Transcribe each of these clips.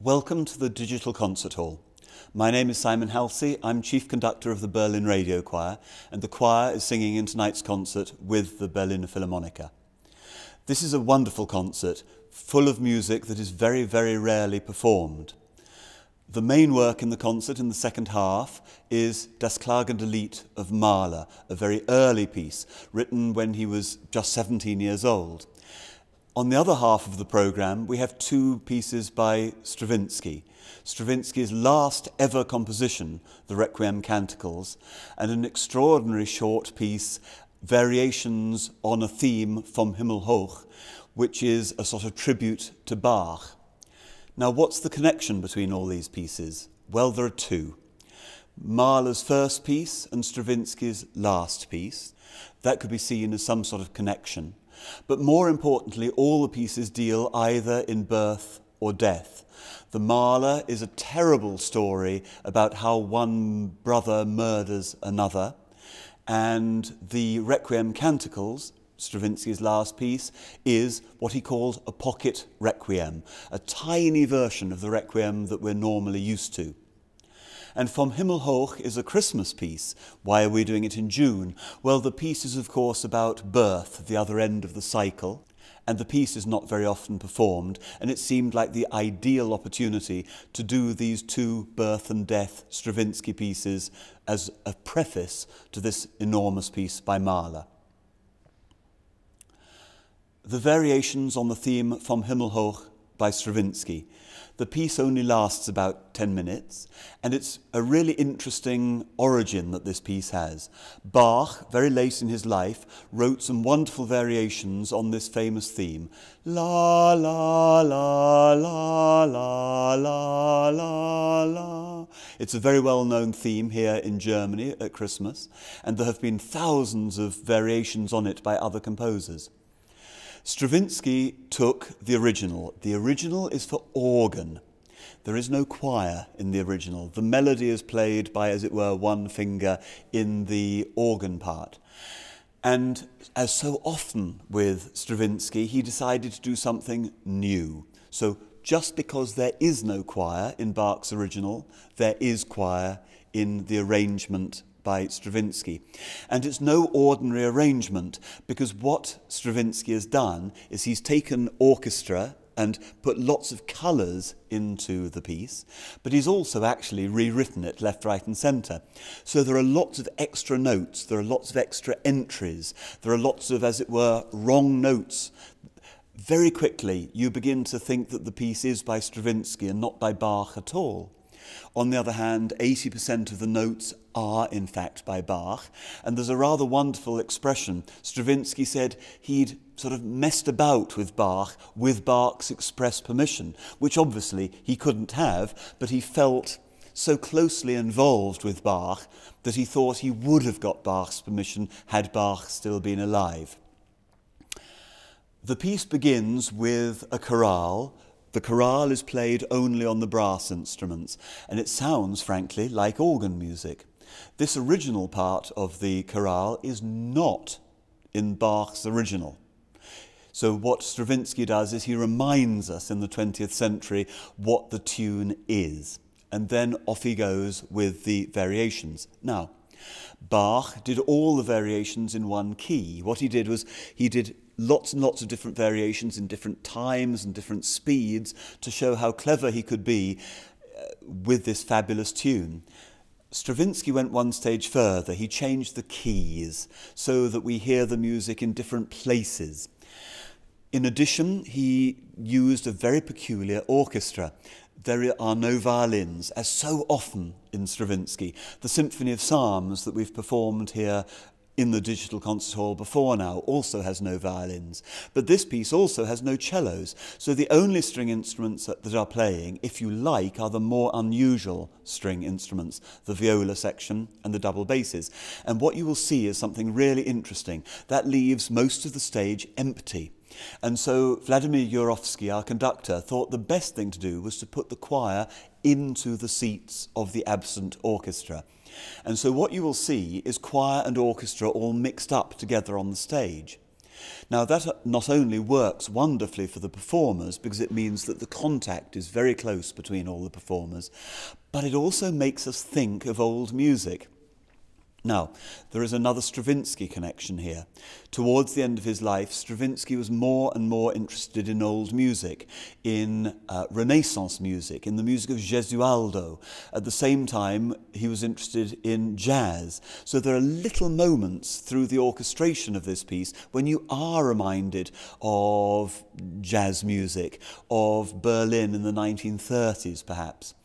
Welcome to the Digital Concert Hall. My name is Simon Halsey. I'm Chief Conductor of the Berlin Radio Choir, and the choir is singing in tonight's concert with the Berliner Philharmoniker. This is a wonderful concert, full of music that is very, very rarely performed. The main work in the concert in the second half is Das Klagende Lied of Mahler, a very early piece, written when he was just 17 years old. On the other half of the programme, we have two pieces by Stravinsky. Stravinsky's last ever composition, the Requiem Canticles, and an extraordinary short piece, Variations on a Theme vom Himmel hoch, which is a sort of tribute to Bach. Now, what's the connection between all these pieces? Well, there are two. Mahler's first piece and Stravinsky's last piece. That could be seen as some sort of connection. But more importantly, all the pieces deal either in birth or death. The Mahler is a terrible story about how one brother murders another, and the Requiem Canticles, Stravinsky's last piece, is what he calls a pocket requiem, a tiny version of the requiem that we're normally used to. And Vom Himmel hoch is a Christmas piece. Why are we doing it in June? Well, the piece is, of course, about birth, the other end of the cycle, and the piece is not very often performed, and it seemed like the ideal opportunity to do these two birth and death Stravinsky pieces as a preface to this enormous piece by Mahler. The Variations on the theme Vom Himmel hoch by Stravinsky. The piece only lasts about 10 minutes, and it's a really interesting origin that this piece has. Bach, very late in his life, wrote some wonderful variations on this famous theme. La, la, la, la, la, la, la, la. It's a very well-known theme here in Germany at Christmas, and there have been thousands of variations on it by other composers. Stravinsky took the original. The original is for organ. There is no choir in the original. The melody is played by, as it were, one finger in the organ part. And as so often with Stravinsky, he decided to do something new. So just because there is no choir in Bach's original, there is choir in the arrangement by Stravinsky. And it's no ordinary arrangement, because what Stravinsky has done is he's taken orchestra and put lots of colours into the piece, but he's also actually rewritten it left, right and centre. So there are lots of extra notes, there are lots of extra entries, there are lots of, as it were, wrong notes. Very quickly you begin to think that the piece is by Stravinsky and not by Bach at all. On the other hand, 80% of the notes are in fact by Bach, and there's a rather wonderful expression. Stravinsky said he'd sort of messed about with Bach's express permission, which obviously he couldn't have, but he felt so closely involved with Bach that he thought he would have got Bach's permission had Bach still been alive. The piece begins with a chorale. The chorale is played only on the brass instruments, and it sounds, frankly, like organ music. This original part of the chorale is not in Bach's original. So what Stravinsky does is he reminds us in the 20th century what the tune is, and then off he goes with the variations. Now, Bach did all the variations in one key. What he did was he did lots and lots of different variations in different times and different speeds to show how clever he could be with this fabulous tune. Stravinsky went one stage further. He changed the keys so that we hear the music in different places. In addition, he used a very peculiar orchestra. There are no violins, as so often in Stravinsky. The Symphony of Psalms that we've performed here in the Digital Concert Hall before now also has no violins. But this piece also has no cellos. So the only string instruments that are playing, if you like, are the more unusual string instruments, the viola section and the double basses. And what you will see is something really interesting. That leaves most of the stage empty. And so Vladimir Yurovsky, our conductor, thought the best thing to do was to put the choir into the seats of the absent orchestra. And so what you will see is choir and orchestra all mixed up together on the stage. Now that not only works wonderfully for the performers because it means that the contact is very close between all the performers, but it also makes us think of old music. Now, there is another Stravinsky connection here. Towards the end of his life, Stravinsky was more and more interested in old music, in Renaissance music, in the music of Gesualdo. At the same time, he was interested in jazz. So there are little moments through the orchestration of this piece when you are reminded of jazz music, of Berlin in the 1930s, perhaps.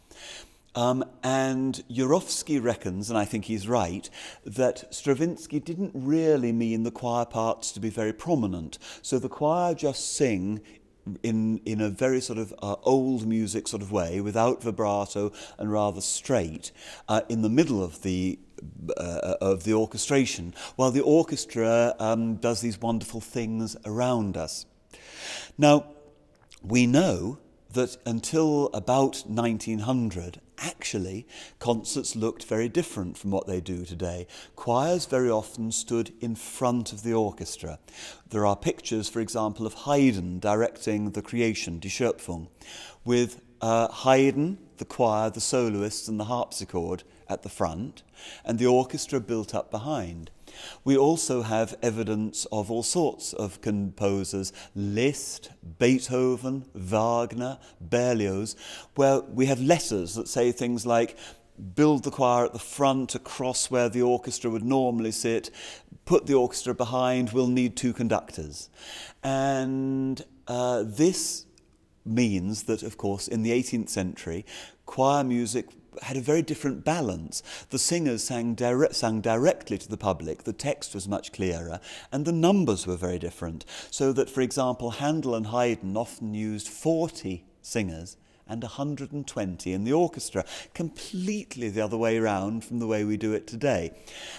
And Jurowski reckons, and I think he's right, that Stravinsky didn't really mean the choir parts to be very prominent. So the choir just sing in a very sort of old music sort of way, without vibrato and rather straight, in the middle of the orchestration, while the orchestra does these wonderful things around us. Now, we know that until about 1900, actually, concerts looked very different from what they do today. Choirs very often stood in front of the orchestra. There are pictures, for example, of Haydn directing the Creation, Die Schöpfung, with Haydn, the choir, the soloists and the harpsichord at the front, and the orchestra built up behind. We also have evidence of all sorts of composers, Liszt, Beethoven, Wagner, Berlioz, where we have letters that say things like, build the choir at the front across where the orchestra would normally sit, put the orchestra behind, we'll need 2 conductors. And this means that, of course, in the 18th century, choir music had a very different balance. The singers sang directly to the public, the text was much clearer, and the numbers were very different. So that, for example, Handel and Haydn often used 40 singers and 120 in the orchestra, completely the other way around from the way we do it today.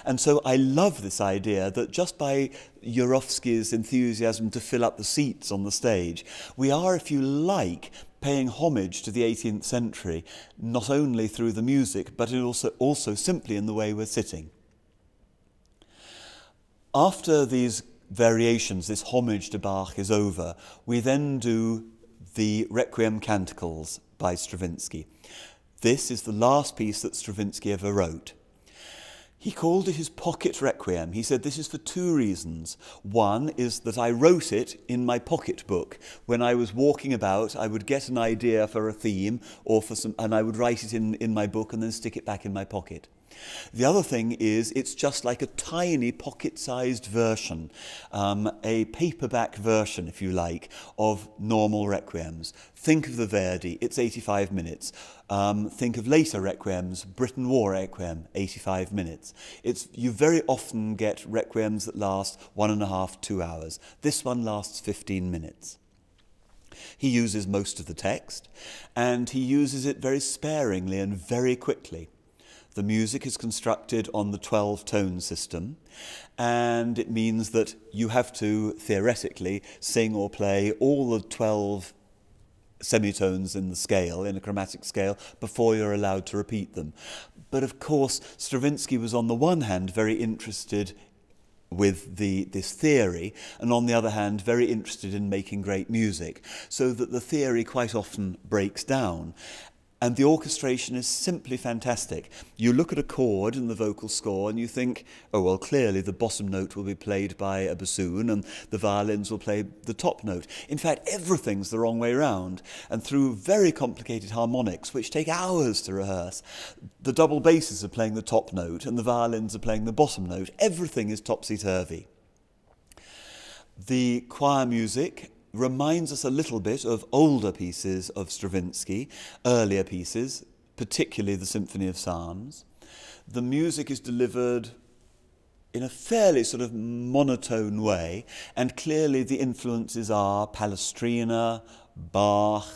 And so I love this idea that just by Jurowski's enthusiasm to fill up the seats on the stage, we are, if you like, paying homage to the 18th century, not only through the music, but also simply in the way we're sitting. After these variations, this homage to Bach is over, we then do the Requiem Canticles by Stravinsky. This is the last piece that Stravinsky ever wrote. He called it his pocket requiem. He said this is for 2 reasons. One is that I wrote it in my pocket book. When I was walking about, I would get an idea for a theme and I would write it in my book and then stick it back in my pocket. The other thing is it's just like a tiny pocket-sized version, a paperback version, if you like, of normal requiems. Think of the Verdi, it's 85 minutes. Think of later requiems, Britain War Requiem, 85 minutes. You very often get requiems that last 1.5 to 2 hours. This one lasts 15 minutes. He uses most of the text, and he uses it very sparingly and very quickly. The music is constructed on the 12-tone system, and it means that you have to, theoretically, sing or play all the 12 semitones in the scale, in a chromatic scale, before you're allowed to repeat them. But of course, Stravinsky was on the one hand very interested with this theory, and on the other hand very interested in making great music, so that the theory quite often breaks down. And the orchestration is simply fantastic. You look at a chord in the vocal score and you think, oh, well, clearly the bottom note will be played by a bassoon and the violins will play the top note. In fact, everything's the wrong way round. And through very complicated harmonics, which take hours to rehearse, the double basses are playing the top note and the violins are playing the bottom note. Everything is topsy-turvy. The choir music reminds us a little bit of older pieces of Stravinsky, earlier pieces, particularly the Symphony of Psalms. The music is delivered in a fairly sort of monotone way, and clearly the influences are Palestrina, Bach,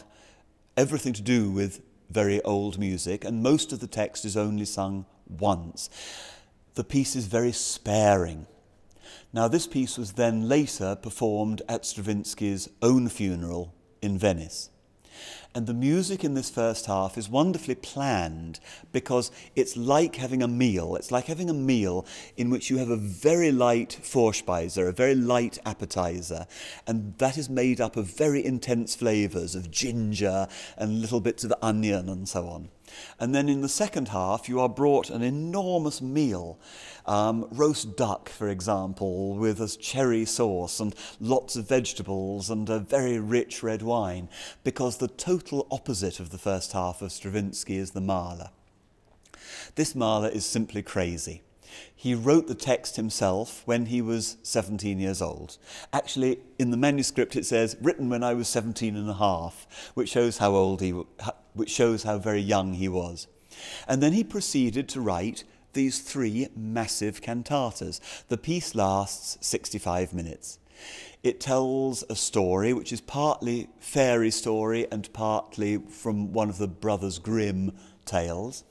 everything to do with very old music, and most of the text is only sung once. The piece is very sparing. Now, this piece was then later performed at Stravinsky's own funeral in Venice. And the music in this first half is wonderfully planned because it's like having a meal. It's like having a meal in which you have a very light Vorspeise, a very light appetizer, and that is made up of very intense flavours of ginger and little bits of onion and so on. And then in the second half, you are brought an enormous meal, roast duck, for example, with a cherry sauce and lots of vegetables and a very rich red wine, because the total opposite of the first half of Stravinsky is the Mahler. This Mahler is simply crazy. He wrote the text himself when he was 17 years old. Actually, in the manuscript it says, written when I was 17 and a half, which shows how old which shows how very young he was. And then he proceeded to write these 3 massive cantatas. The piece lasts 65 minutes. It tells a story which is partly fairy story and partly from one of the Brothers Grimm tales.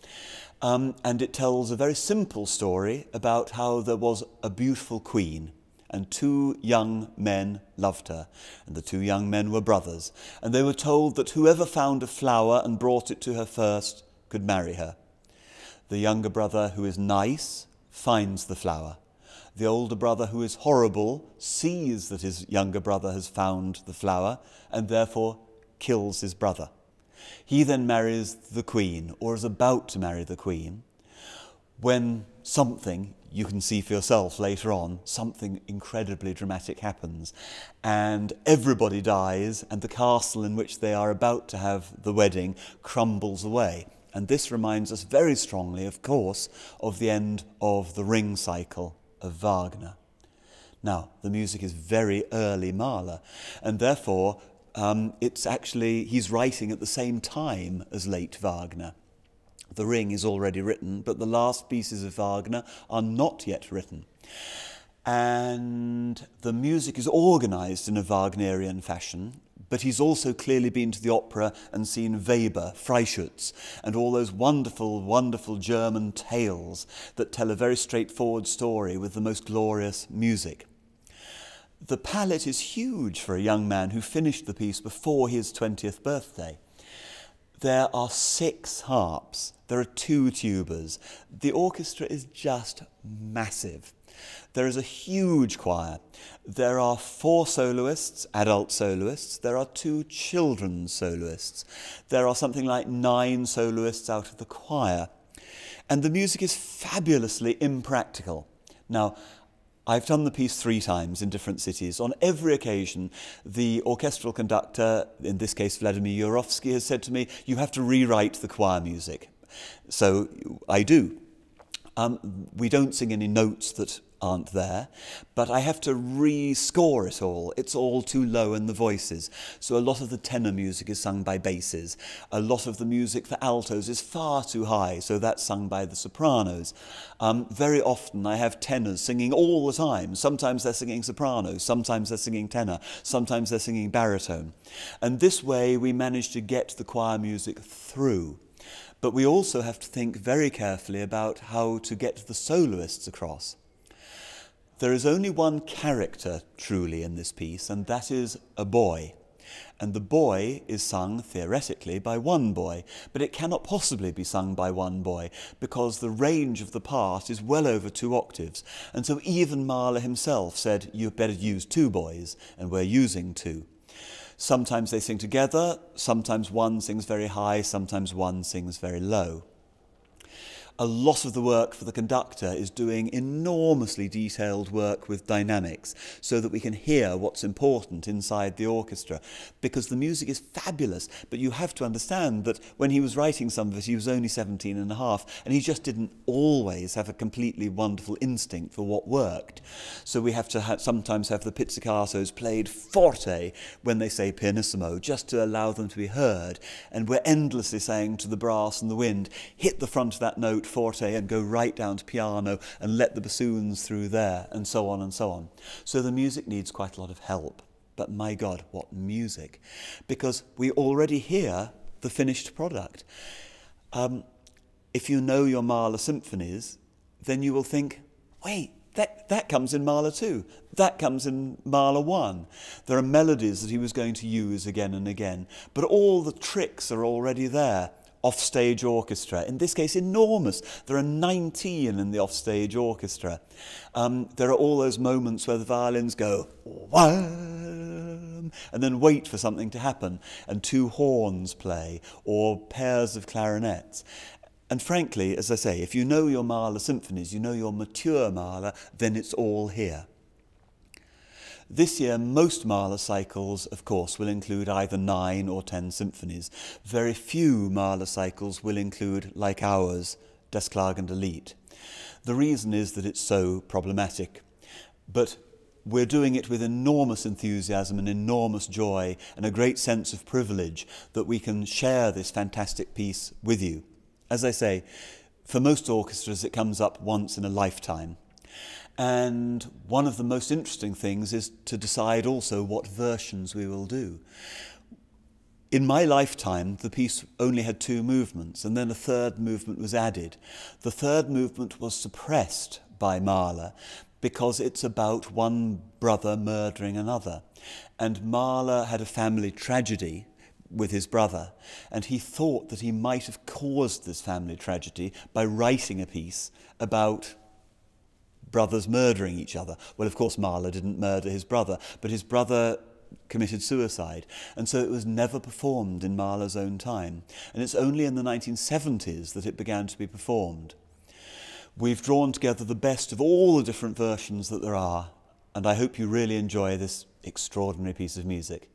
And it tells a very simple story about how there was a beautiful queen and 2 young men loved her, and the 2 young men were brothers, and they were told that whoever found a flower and brought it to her first could marry her. The younger brother, who is nice, finds the flower. The older brother, who is horrible, sees that his younger brother has found the flower and therefore kills his brother. He then marries the queen, or is about to marry the queen, when something, you can see for yourself later on, something incredibly dramatic happens, and everybody dies, and the castle in which they are about to have the wedding crumbles away. And this reminds us very strongly, of course, of the end of the Ring cycle of Wagner. Now, the music is very early Mahler, and therefore it's actually, he's writing at the same time as late Wagner. The Ring is already written, but the last pieces of Wagner are not yet written. And the music is organised in a Wagnerian fashion, but he's also clearly been to the opera and seen Weber, Freischütz, and all those wonderful, wonderful German tales that tell a very straightforward story with the most glorious music. The palette is huge for a young man who finished the piece before his 20th birthday. There are 6 harps, there are 2 tubas. The orchestra is just massive. There is a huge choir. There are 4 soloists, adult soloists. There are 2 children's soloists. There are something like 9 soloists out of the choir. And the music is fabulously impractical. Now, I've done the piece 3 times in different cities. On every occasion, the orchestral conductor, in this case Vladimir Yurovsky, has said to me, you have to rewrite the choir music. So I do. We don't sing any notes that aren't there, but I have to re-score it all. It's all too low in the voices. So a lot of the tenor music is sung by basses. A lot of the music for altos is far too high, so that's sung by the sopranos. Very often I have tenors singing all the time. Sometimes they're singing sopranos, sometimes they're singing tenor, sometimes they're singing baritone. And this way we manage to get the choir music through. But we also have to think very carefully about how to get the soloists across. There is only one character, truly, in this piece, and that is a boy. And the boy is sung, theoretically, by one boy, but it cannot possibly be sung by one boy, because the range of the part is well over 2 octaves. And so even Mahler himself said, you'd better use 2 boys, and we're using 2. Sometimes they sing together, sometimes one sings very high, sometimes one sings very low. A lot of the work for the conductor is doing enormously detailed work with dynamics so that we can hear what's important inside the orchestra, because the music is fabulous, but you have to understand that when he was writing some of it, he was only 17 and a half, and he just didn't always have a completely wonderful instinct for what worked. So we have to sometimes have the pizzicatos played forte when they say pianissimo, just to allow them to be heard, and we're endlessly saying to the brass and the wind, hit the front of that note forte and go right down to piano and let the bassoons through there, and so on and so on. So the music needs quite a lot of help. But my God, what music! Because we already hear the finished product. If you know your Mahler symphonies, then you will think, wait, that comes in Mahler 2. That comes in Mahler 1. There are melodies that he was going to use again and again, but all the tricks are already there. Offstage orchestra, in this case enormous. There are 19 in the offstage orchestra. There are all those moments where the violins go wham, and then wait for something to happen, and two horns play, or pairs of clarinets. And frankly, as I say, if you know your Mahler symphonies, you know your mature Mahler, then it's all here. This year, most Mahler cycles, of course, will include either 9 or 10 symphonies. Very few Mahler cycles will include, like ours, Das klagende Lied. The reason is that it's so problematic. But we're doing it with enormous enthusiasm and enormous joy and a great sense of privilege that we can share this fantastic piece with you. As I say, for most orchestras it comes up once in a lifetime. And one of the most interesting things is to decide also what versions we will do. In my lifetime, the piece only had 2 movements, and then a third movement was added. The third movement was suppressed by Mahler because it's about one brother murdering another. And Mahler had a family tragedy with his brother, and he thought that he might have caused this family tragedy by writing a piece about brothers murdering each other. Well, of course, Mahler didn't murder his brother, but his brother committed suicide, and so it was never performed in Mahler's own time. And it's only in the 1970s that it began to be performed. We've drawn together the best of all the different versions that there are, and I hope you really enjoy this extraordinary piece of music.